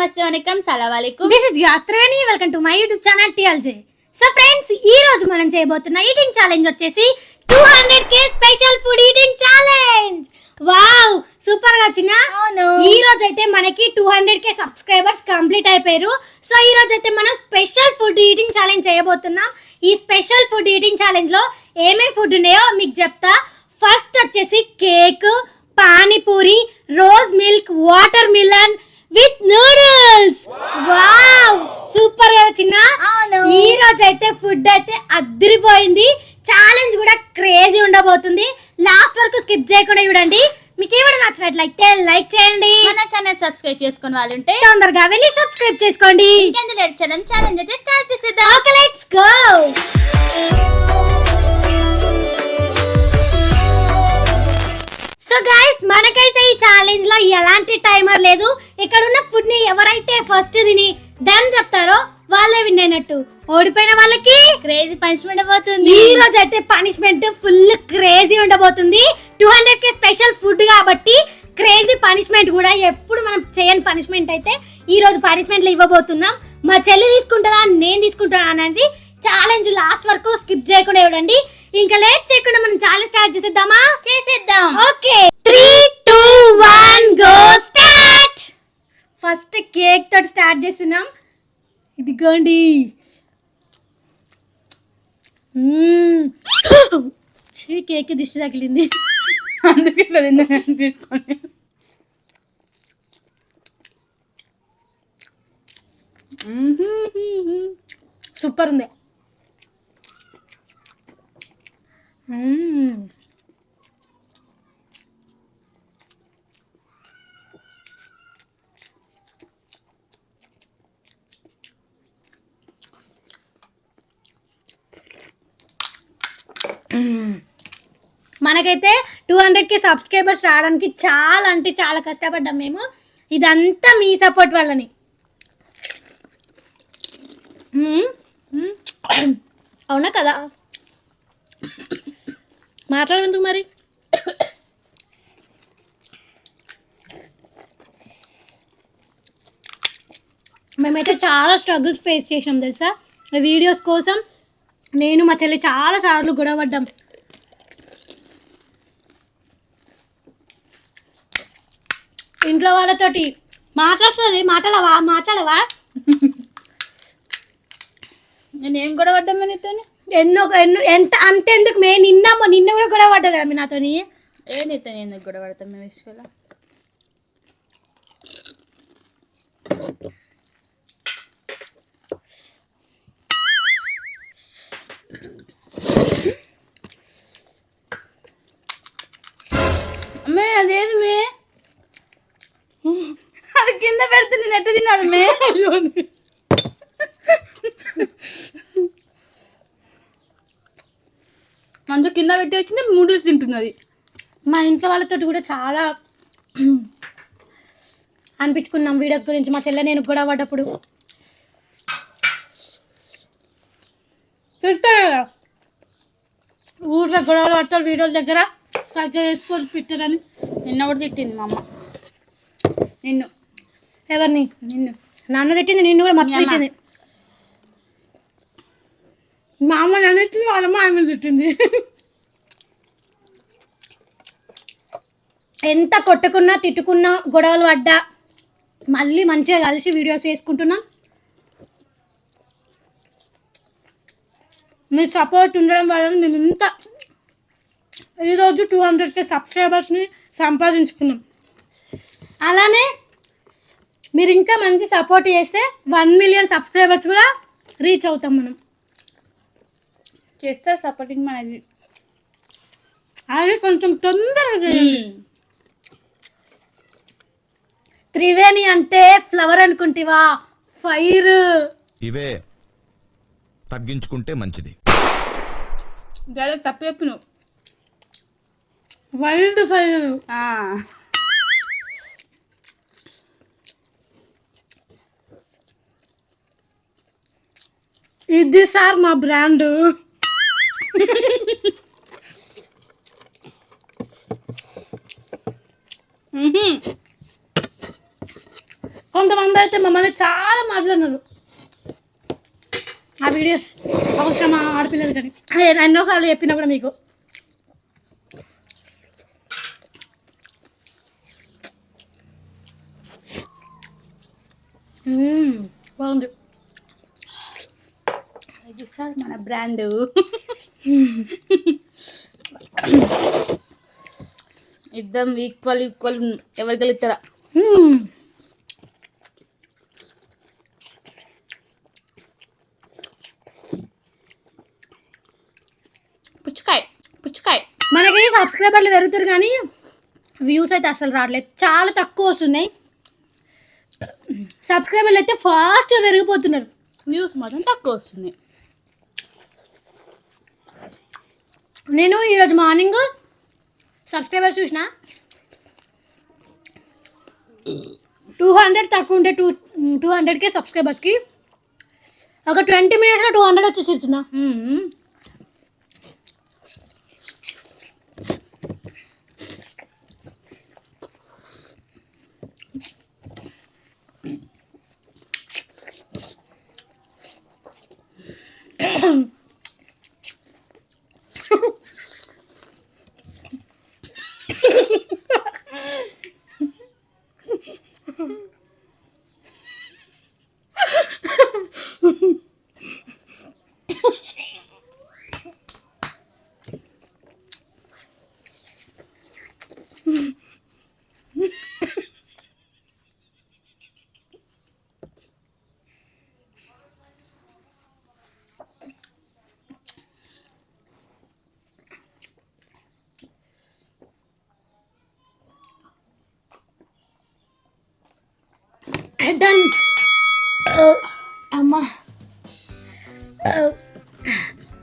నమస్తే వనకం సలాం అలైకుం. This is Yastreni. Welcome to my YouTube channel TLJ. So friends, ఈ రోజు మనం చేయబోతున్న ఈటింగ్ ఛాలెంజ్ వచ్చేసి 200k special food eating challenge. Wow, super గా వచ్చిన. ఈ రోజు అయితే మనకి 200k సబ్స్క్రైబర్స్ కంప్లీట్ అయిపోయారు. సో ఈ రోజు అయితే మనం స్పెషల్ ఫుడ్ ఈటింగ్ ఛాలెంజ్ చేయబోతున్నాం. ఈ స్పెషల్ ఫుడ్ ఈటింగ్ ఛాలెంజ్ లో ఏమేమి ఫుడ్ ఉన్నాయో మీకు చెప్తా. ఫస్ట్ వచ్చేసి cake, panipuri, rose milk, water melon with noodles. Wow, super గా చిన్న. ఈ రోజు అయితే ఫుడ్ అయితే అదిరిపోయింది. ఛాలెంజ్ కూడా క్రేజీ ఉండబోతుంది. లాస్ట్ వరకు స్కిప్ చేయకుండా చూడండి. మీకు ఏమైనా నచ్చినట్లయితే లైక్ చేయండి. మన ఛానల్ సబ్స్క్రైబ్ చేసుకుని వాళ్ళు ఉంటే తొందరగా వెళ్ళి సబ్స్క్రైబ్ చేసుకోండి. ఇంకెంత లేట్ చేయడం, ఛాలెంజ్ అయితే స్టార్ట్ చేసేద్దాం. Okay, let's go. So guys, మనకైతే ఈ ఛాలెంజ్ లో ఎలాంటి టైమర్ లేదు. ఇక్కడ ఉన్న ఫుడ్ ని ఎవరైతే ఫస్ట్ తిని డన్ చెప్తారో వాళ్ళే విన్ అయినట్టు. ఓడిపోయిన వాళ్ళకి క్రేజీ పనిష్మెంట్ అవుతుంది. ఈ రోజు అయితే పనిష్మెంట్ ఫుల్ క్రేజీ ఉండబోతుంది. 200k స్పెషల్ ఫుడ్ కాబట్టి క్రేజీ పనిష్మెంట్ కూడా ఎప్పుడు మనం చేయని పనిష్మెంట్ అయితే ఈ రోజు పనిష్మెంట్లు ఇవ్వబోతున్నాం. మా చెల్లి తీసుకుంటుందా నేను తీసుకుంటానా అనేది ఛాలెంజ్ లాస్ట్ వరకు స్కిప్ చేయకుండా చూడండి. ఇంకా లేట్ చేయకుండా మనం ఛాలెంజ్ స్టార్ట్ చేసేద్దాం. Okay, 3, 2, 1 go start. First cake తోటి స్టార్ట్ చేస్తున్నాం. ఇదిగోండి. కేక్ దిష్టి తగిలింది, అందుకే తీసుకోండి. సూపర్ ఉంది. మనకైతే 200k సబ్స్క్రైబర్స్ రావడానికి చాలా అంటే చాలా కష్టపడ్డాం మేము. ఇదంతా మీ సపోర్ట్ వల్లనే. అవునా కదా? మాట్లాడేందుకు మరి. మేమైతే చాలా స్ట్రగుల్స్ ఫేస్ చేసాం తెలుసా. వీడియోస్ కోసం నేను మా చెల్లి చాలా సార్లు గొడవ పడ్డాం. ఇంట్లో వాళ్ళతోటి మాట్లాడవా నేనేం గొడవ పడ్డామా నీతో? అంతెందుకు నిన్న కూడా గొడవ పడ్డా కదా మీ నాతోని. నీతో ఎందుకు గొడవ పడతాం మేము ఇసుకలో? అమ్మే అదేది మే, అది కింద పెడితే నేను ఎట్ట తినాలి మే? మంచి కింద పెట్టి వచ్చింది, నూడిల్స్ తింటున్నది. మా ఇంట్లో వాళ్ళతో కూడా చాలా అనిపించుకున్నాం వీడియోస్ గురించి. మా చెల్లె నేను గొడవ పడ్డప్పుడు తిడతారు కదా, ఊర్లో గొడవలు పడతారు వీడియోల దగ్గర సరిగ్గా చేసుకొని పెట్టారని. నిన్న కూడా తిట్టింది మా అమ్మ నిన్ను. ఎవరిని? నిన్ను. నన్ను తిట్టింది, నిన్ను కూడా మొత్తం తిట్టింది. మా అమ్మ నన్ను తిట్టింది, వాళ్ళమ్మ ఆమె తిట్టింది. ఎంత కొట్టుకున్నా తిట్టుకున్నా గొడవలు పడ్డా మళ్ళీ మంచిగా కలిసి వీడియోస్ చేసుకుంటున్నాం. మీ సపోర్ట్ ఉండడం వల్ల మేము ఇంత ఈరోజు 200k సబ్స్క్రైబర్స్ని సంపాదించుకున్నాం. అలానే మీరు ఇంకా మంచి సపోర్ట్ చేస్తే 1 million సబ్స్క్రైబర్స్ కూడా రీచ్ అవుతాం మనం. చేస్తారు సపోర్టింగ్ మనది. అది కొంచెం తొందరగా చేయండి. త్రివేణి అంటే ఫ్లవర్ అనుకుంటివా? ఫైర్. ఇవే తగ్గించుకుంటే మంచిది. తప్పు చెప్పు నువ్వు. Wild fire. ఇది సార్ మా బ్రాండ్. కొంతమంది అయితే మమ్మల్ని చాలా మాట్లాడినారు ఆ వీడియోస్ అవసరమా ఆడపిల్లలు కానీ ఎన్నోసార్లు చెప్పినా కూడా మీకు. బాగుంది. ఇది సార్ మన బ్రాండ్. ఇద్దరం ఈక్వల్ ఎవరు గెలుస్తారా? పుచ్చకాయ మనకి సబ్స్క్రైబర్లు పెరుగుతారు కానీ వ్యూస్ అయితే అసలు రావట్లేదు, చాలా తక్కువ వస్తున్నాయి. సబ్స్క్రైబర్లు అయితే ఫాస్ట్గా పెరిగిపోతున్నారు, వ్యూస్ మాత్రం తక్కువ వస్తున్నాయి. నేను ఈరోజు మార్నింగ్ సబ్స్క్రైబర్స్ చూసిన 200 తక్కువ ఉంటే 200K సబ్స్క్రైబర్స్కి ఒక 20 minutesలో 200 వచ్చేసిస్తున్నా. డన్. అమ్మా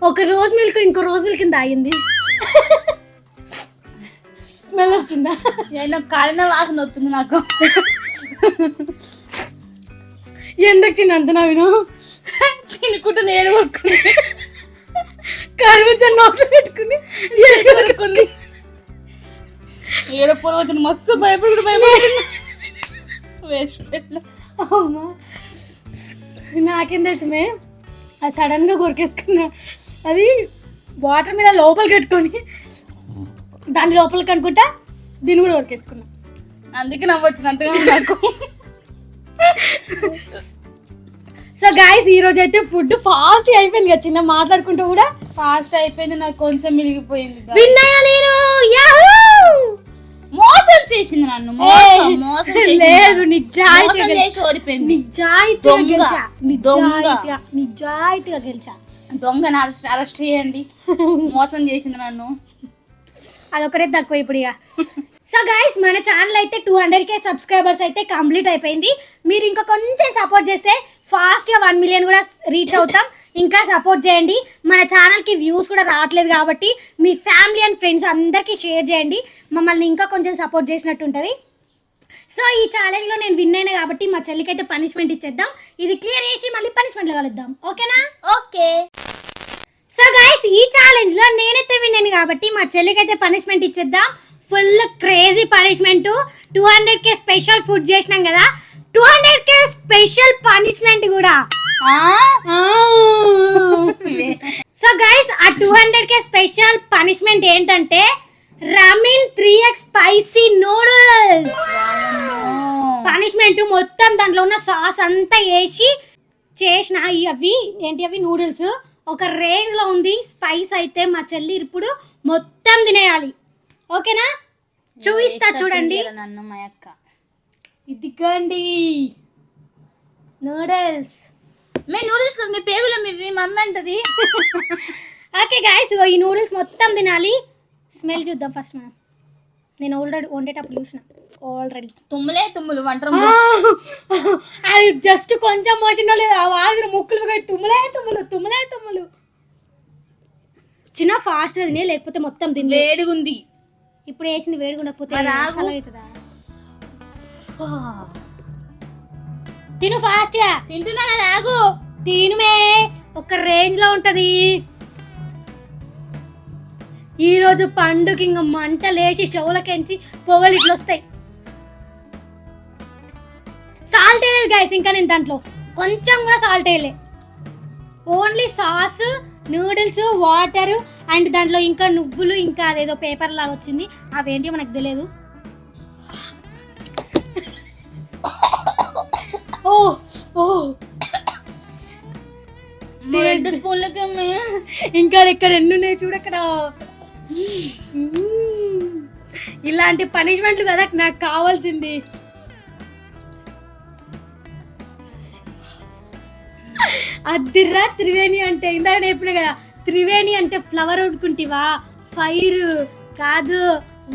ఒక రోజ్ మిల్క్ ఇంకో రోజ్ మిల్క్ తాగింది. స్మెల్ వస్తుందా? కాలిన వాసన వస్తుంది నాకు. ఎందుకు చిన్న అంత నవ్విను? తినుకుంటూ నేను కొట్టుకుని కరిమించాలి నోట్లో పెట్టుకుని కొట్టుకుంది. ఏడో పొలవుతుంది, మస్తు భయపడుతుంది. అమ్మా నాకేం తెలుసుమే, అది సడన్గా కొరికేసుకున్నా. అది వాటర్ మీద లోపలికి పెట్టుకొని దాని లోపలికి అనుకుంటా దీన్ని కూడా కొరికేసుకున్నా. అందుకే నవ్వొచ్చింది అంతగా నాకు. సో గాయస్ ఈరోజు అయితే ఫుడ్ ఫాస్ట్ అయిపోయింది కదా, చిన్న మాట్లాడుకుంటూ కూడా ఫాస్ట్ అయిపోయింది. నాకు కొంచెం మిగిలిపోయింది. విన్నాయా నేను? మోసం చేసింది నన్ను. లేదు, నిజాయితీగా ఓడిపోయింది. నిజాయితీగా గెలిచా. దొంగను అరెస్ట్ చేయండి. మోసం చేసింది నన్ను. అదొకటే తక్కువ ఇప్పుడు ఇక. సో గైస్ మన ఛానల్ అయితే 200K సబ్స్క్రైబర్స్ అయితే కంప్లీట్ అయిపోయింది. మీరు ఇంకా కొంచెం సపోర్ట్ చేస్తే ఫాస్ట్గా 1 million కూడా రీచ్ అవుతాం. ఇంకా సపోర్ట్ చేయండి. మన ఛానల్కి వ్యూస్ కూడా రావట్లేదు కాబట్టి మీ ఫ్యామిలీ అండ్ ఫ్రెండ్స్ అందరికీ షేర్ చేయండి. మమ్మల్ని ఇంకా కొంచెం సపోర్ట్ చేసినట్టు ఉంటుంది. సో ఈ ఛాలెంజ్లో నేను విన్ అయినా కాబట్టి మా చెల్లికి అయితే పనిష్మెంట్ ఇచ్చేద్దాం. ఇది క్లియర్ చేసి మళ్ళీ పనిష్మెంట్లో కలుద్దాం, ఓకేనా? ఓకే. సో గైస్ ఈ ఛాలెంజ్లో నేనైతే విన్ అయ్యాను కాబట్టి మా చెల్లికి అయితే పనిష్మెంట్ ఇచ్చేద్దాం. Full crazy punishment. 200K special food చేసినాం కదా, 200K స్పెషల్ పనిష్మెంట్ కూడా. సో గైస్ ఆ 200K స్పెషల్ పనిష్మెంట్ ఏంటంటే రామిన్ 3x స్పైసీ నూడిల్స్ పనిష్మెంట్. మొత్తం దాంట్లో ఉన్న సాస్ అంతా వేసి చేసిన అవి ఏంటి అవి నూడిల్స్ ఒక రేంజ్ లో ఉంది. స్పైస్ అయితే మా చెల్లి ఇప్పుడు మొత్తం తినేయాలి, ఓకేనా? చూపిస్తా చూడండి. నన్ను మా అక్క ఇదిగోండి నూడిల్స్. మేము నూడిల్స్ కదా, మీ పేగులు ఇవి మమ్మీ అంటది. ఓకే గైస్ ఈ నూడిల్స్ మొత్తం తినాలి. స్మెల్ చూద్దాం ఫస్ట్ మనం. నేను ఆల్రెడీ వండేటప్పుడు చూసిన ఆల్రెడీ తుమ్ములు వంట అది జస్ట్ కొంచెం మోసిన లేదు, ఆ వాసన ముక్కులు తుమ్ములు. చిన్న ఫాస్ట్ తినే లేకపోతే మొత్తం తిని. వేడిగుంది ఇప్పుడు వేసింది వేడిగా ఉండకపోతే అవుతుందా? తిను ఫాస్ట్ గా. తింటున్నా కదా, ఆగు. తినుమే, ఒక రేంజ్ లో ఉంటది. ఈ రోజు పండుగ ఇంక మంట లేచి చెవులకెంచి పొగలు ఇట్లా వస్తాయి. సాల్ట్ వేయలేదు గైస్. ఇంకా నేను దాంట్లో కొంచెం కూడా సాల్ట్ వేయలే. Only sauce, noodles, water and దాంట్లో ఇంకా నువ్వులు, ఇంకా అదేదో పేపర్ లాగా వచ్చింది, అవేంటి మనకు తెలియదు. ఓ ఓ 2 స్పూన్లకి ఇంకా ఇక్కడ ఎన్ని ఉన్నాయి చూడక్కడ. ఇలాంటి పనిష్మెంట్లు కదా నాకు కావాల్సింది. అద్దిర్రా త్రివేణి అంటే. ఇందాక చెప్పిన కదా, త్రివేణి అంటే ఫ్లవర్ ఉడుకుంటివా, ఫైర్ కాదు,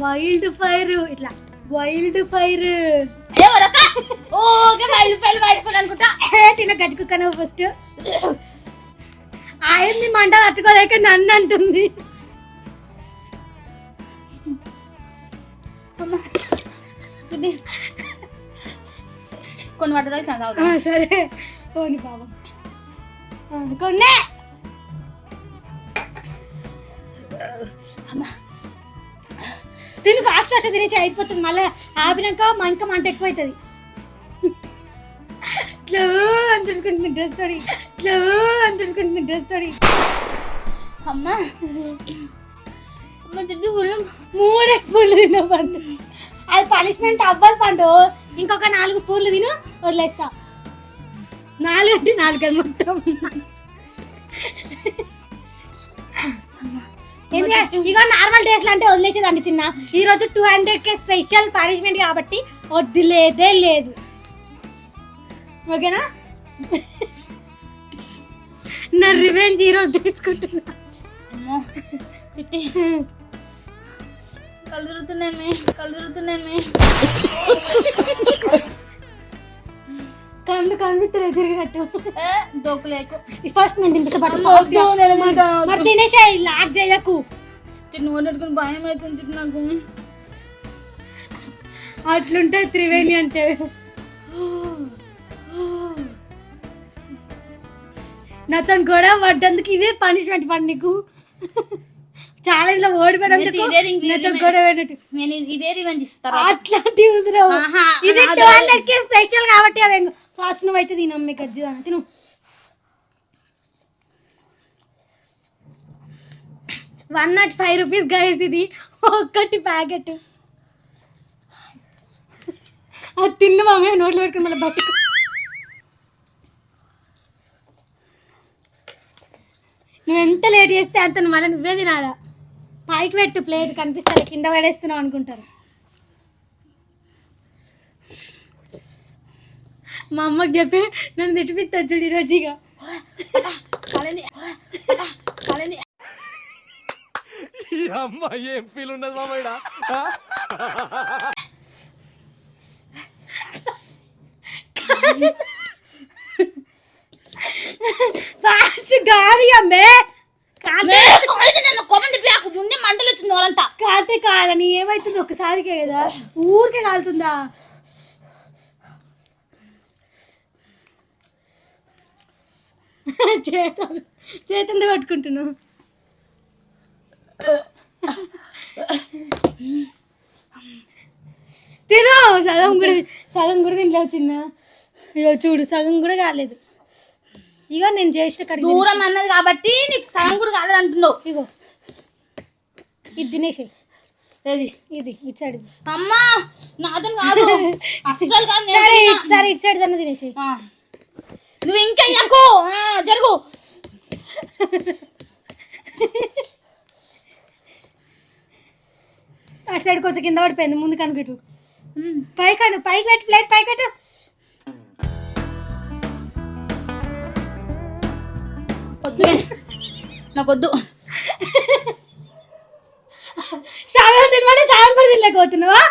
వైల్డ్ ఫైర్. ఇట్లా wild fire. Okay wild fire అనుకుంటా. తిన గజ్జుకుక్కను ఫస్ట్. ఆయన్ని మంట తట్టుకోలేక నన్ను అంటుంది. కొన్ని పడ్డదా? సరే పోని బాబా, కొన్నే. తిని ఫాస్ట్ ఫాస్ట్ తినేసి అయిపోతుంది. మళ్ళీ ఆపినాక ఇంకా మంట ఎక్కువ అవుతుంది. ఇట్లా అంతుడుచుకుంటుంది డ్రెస్ తోడి, ఇట్లా అంతుడుచుకుంటుంది డ్రెస్ తోడి. అమ్మా 3 స్పూన్లు తిన పండు. అది పనిష్మెంట్ అవ్వదు పండు. ఇంకొక 4 స్పూన్లు తిను, వదిలేస్తా. 4 అంటే 4 అది మొత్తం. ఇక నార్మల్ డేస్లో అంటే వదిలేసేదండి చిన్న. ఈరోజు 200K స్పెషల్ పనిష్మెంట్ కాబట్టి వదిలేదే లేదు. ఓకేనా? నా రివెంజ్ ఈరోజు తీసుకుంటున్నా. కళ్ళు తిరుగుతున్నాయి. కళ్ళు కనిపిస్తారు తిరిగినట్టు. దోకులేకు ఫస్ట్ నేను తినిపిస్తా. మరి తినేసే లాక్ చేయకు. నోడుకుని భయం అవుతుంది నాకు. అట్లుంటుంది త్రివేణి అంటే. నాతో కూడా పడ్డందుకు ఇదే పనిష్మెంట్ పండు నీకు. ఛాలెంజ్ లో ఓడిపోయినందుకు ఇదే రివెంజ్ ఇస్తారా? అట్లాంటివి ఇది 200K స్పెషల్ కాబట్టి అవి ఫాస్ట్ నువ్వు అయితే తినమ్మే గజ్జి తిను. ₹105 గైస్. ఇది ఒక్కటి ప్యాకెట్. అది తిన్న మామే నోట్లో పెట్టుకుని మళ్ళీ బయటకు. నువ్వు ఎంత లేట్ చేస్తే అంత మళ్ళీ నువ్వే తినాలా. పైకి పెట్టు ప్లేట్, కనిపిస్తారు కింద పడేస్తున్నావు అనుకుంటారు. మా అమ్మకి చెప్పి నన్ను తిట్టిపిస్తాను చూడు ఈరోజు. ఇక ఏం ఫీల్ ఉండదు మామయ్య. ఫాస్ట్ గాలి అమ్మే. ముందే మంటలు వచ్చింది వాళ్ళంతా. కాతే కాదని ఏమైతుంది ఒక్కసారికే కదా, ఊరికే కాలుతుందా? చేతంతో పట్టుకుంటున్నావు. తిను. సగం కూడా తినలేవు చిన్న. ఇగో చూడు సగం కూడా కాలేదు. ఇగో నేను చేసిన కడిగి దూరం అన్నది కాబట్టి నీకు సగం కూడా కాలేదు అంటున్నావు. ఇగో ఇది తినేసి. ఏది? ఇది ఇటు సైడ్. అమ్మా నాతో కాదు అస్సలు కాదు. సరే ఇటు సైడ్ దాన్ని తినేసి. నువ్వు ఇంకా జరుగు. అటు సైడ్ కొంచెం కింద పడిపోయింది. ముందు కనుకట్టు. పైకి పెట్టు ప్లేట్ పైకి పెట్టు. వద్దు నాకొద్దు. సగం తినమని సగం కూడా తినలేకపోతున్నావా?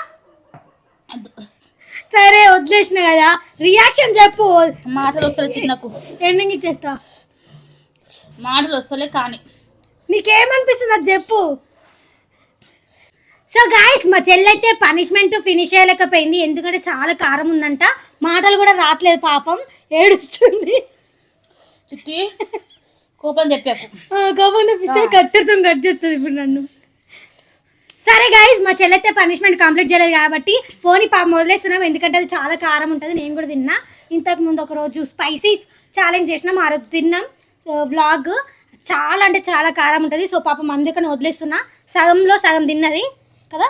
సరే వదిలేసిన కదా, రియాక్షన్ చెప్పు. మాటలు వస్తలే నాకు. ఎండింగ్ ఇచ్చేస్తా. మాటలు వస్తలే కానీ నీకేమనిపిస్తుంది అది చెప్పు. సో గాయస్ మా చెల్లైతే పనిష్మెంట్ ఫినిష్ అయ్యలేకపోయింది. ఎందుకంటే చాలా కారం ఉందంట. మాటలు కూడా రావట్లేదు పాపం, ఏడుస్తుంది. చిట్టి కోపం చెప్పాకు. కోపం తెప్పిస్తే కట్ చేస్తుంది ఇప్పుడు నన్ను. సరే గైస్, మా చెల్లెతే పనిష్మెంట్ కంప్లీట్ చేయలేదు కాబట్టి పోనీ వదిలేస్తున్నాం, ఎందుకంటే అది చాలా కారం ఉంటుంది. నేను కూడా తిన్నా. ఇంతకు ముందు ఒక రోజు స్పైసీ ఛాలెంజ్ చేసినాం, ఆ రోజు తిన్నాం. వ్లాగ్ చాలా అంటే చాలా కారం ఉంటుంది. సో పాపం అందుకని వదిలేస్తున్నా. సగంలో సగం తిన్నది కదా,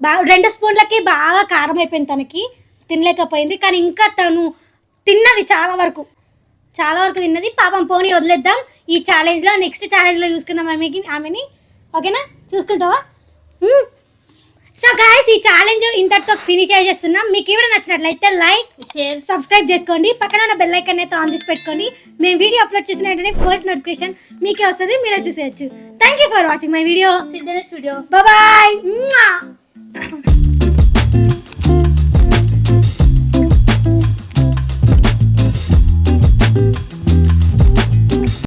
బాగా 2 స్పూన్లకి బాగా కారం అయిపోయింది, తనకి తినలేకపోయింది. కానీ ఇంకా తను తిన్నది చాలా వరకు తిన్నది. పాపం పోనీ వదిలేద్దాం ఈ ఛాలెంజ్లో. నెక్స్ట్ ఛాలెంజ్లో చూసుకుందాం ఆమెని. ఓకేనా, చూసుకుంటావా? సో గైస్, ఈ ఛాలెంజ్ ఇంతటితో ఫినిష్ చేస్తున్నాం. మీకు వీడియో నచ్చినట్లయితే లైక్, షేర్, సబ్స్క్రైబ్ చేసుకోండి. పక్కన ఉన్న బెల్ ఐకాన్ అయితే ఆన్ చేసి పెట్టుకోండి. మేము వీడియో అప్లోడ్ చేసిన వెంటనే ఫస్ట్ నోటిఫికేషన్ మీకే వస్తుంది, మీరే చూసేయచ్చు. Thank you for watching my video. Siddhana studio. Bye.